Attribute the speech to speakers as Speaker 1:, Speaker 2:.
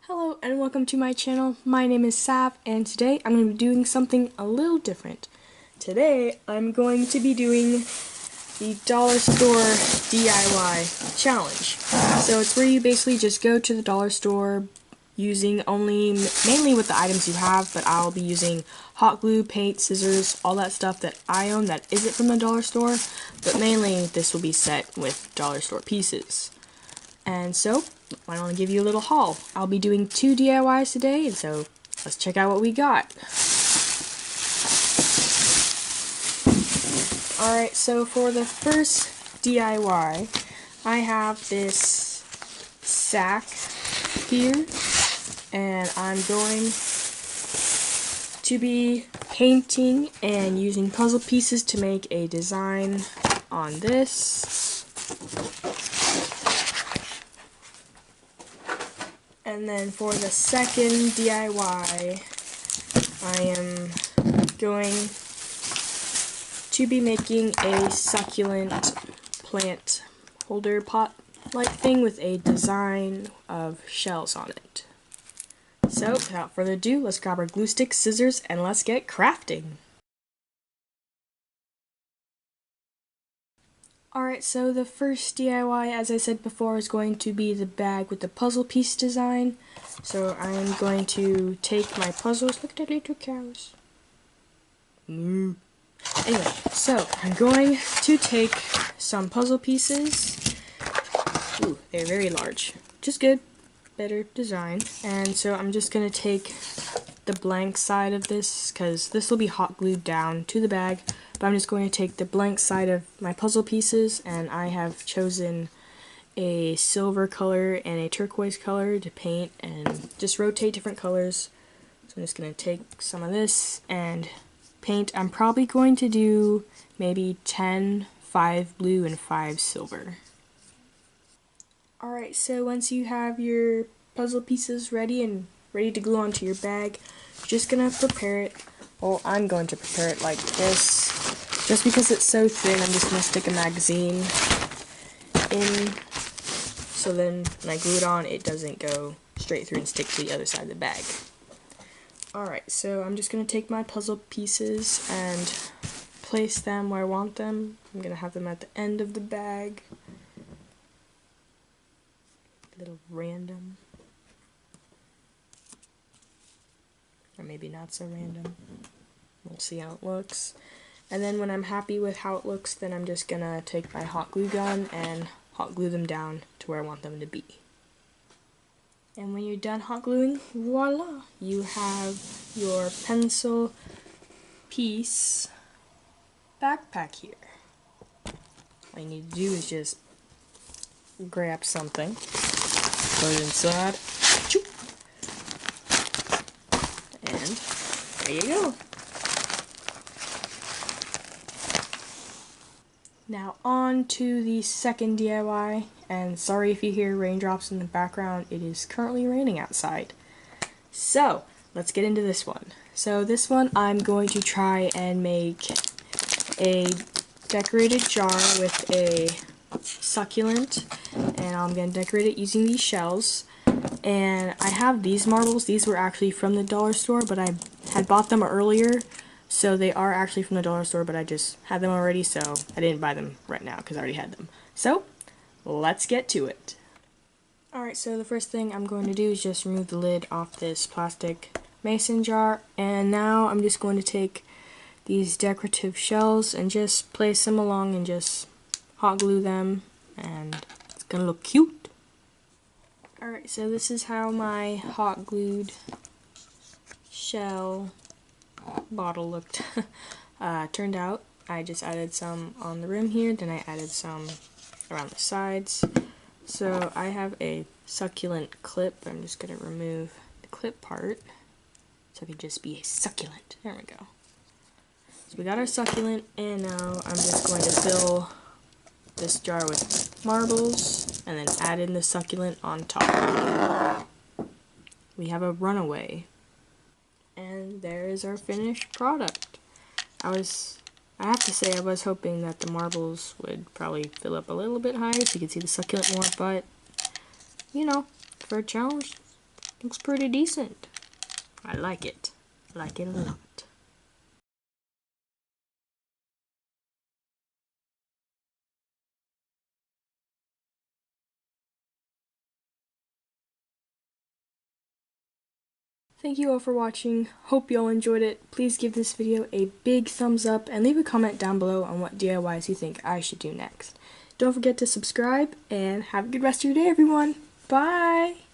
Speaker 1: Hello and welcome to my channel. My name is Sav and today I'm going to be doing something a little different. Today I'm going to be doing the dollar store DIY challenge. So it's where you basically just go to the dollar store using mainly with the items you have, but I'll be using hot glue, paint, scissors, all that stuff that I own that isn't from the dollar store, but mainly this will be set with dollar store pieces. And so, why don't I give you a little haul? I'll be doing 2 DIYs today, and so let's check out what we got. Alright, so for the first DIY, I have this sack here, and I'm going to be painting and using puzzle pieces to make a design on this. And then for the second DIY, I am going to be making a succulent plant holder pot-like thing with a design of shells on it. So, without further ado, let's grab our glue sticks, scissors, and let's get crafting. Alright, so the first DIY, as I said before, is going to be the bag with the puzzle piece design. So I am going to take my puzzles. Look at the little cows. Anyway, so I'm going to take some puzzle pieces. Ooh, they're very large. Just good. Better design. And so I'm just going to take the blank side of this, because this will be hot glued down to the bag. But I'm just going to take the blank side of my puzzle pieces, and I have chosen a silver color and a turquoise color to paint and just rotate different colors. So I'm just going to take some of this and paint. I'm probably going to do maybe 10, 5 blue, and 5 silver. Alright, so once you have your puzzle pieces ready and ready to glue onto your bag, you're just going to prepare it. Well, I'm going to prepare it like this. Just because it's so thin, I'm just going to stick a magazine in, so then when I glue it on, it doesn't go straight through and stick to the other side of the bag. Alright, so I'm just going to take my puzzle pieces and place them where I want them. I'm going to have them at the end of the bag. A little random. Or maybe not so random. We'll see how it looks. And then when I'm happy with how it looks, then I'm just gonna take my hot glue gun and hot glue them down to where I want them to be. And when you're done hot gluing, voila! You have your pencil piece backpack here. All you need to do is just grab something, put it inside, and there you go. Now on to the second DIY, and sorry if you hear raindrops in the background, it is currently raining outside. So, let's get into this one. So this one I'm going to try and make a decorated jar with a succulent, and I'm going to decorate it using these shells. And I have these marbles. These were actually from the dollar store, but I had bought them earlier. So they are actually from the dollar store, but I just had them already, so I didn't buy them right now because I already had them. So, let's get to it. Alright, so the first thing I'm going to do is just remove the lid off this plastic mason jar. And now I'm just going to take these decorative shells and just place them along and just hot glue them. And it's going to look cute. Alright, so this is how my hot glued shell bottle looked turned out. I just added some on the rim here, then I added some around the sides. So I have a succulent clip. I'm just going to remove the clip part so it could just be a succulent. There we go. So we got our succulent, and now I'm just going to fill this jar with marbles and then add in the succulent on top. We have a runaway. And there is our finished product. I have to say I was hoping that the marbles would probably fill up a little bit higher so you could see the succulent more, but, you know, for a challenge, Looks pretty decent. I like it. I like it a lot. Thank you all for watching. Hope you all enjoyed it. Please give this video a big thumbs up and leave a comment down below on what DIYs you think I should do next. Don't forget to subscribe and have a good rest of your day, everyone. Bye!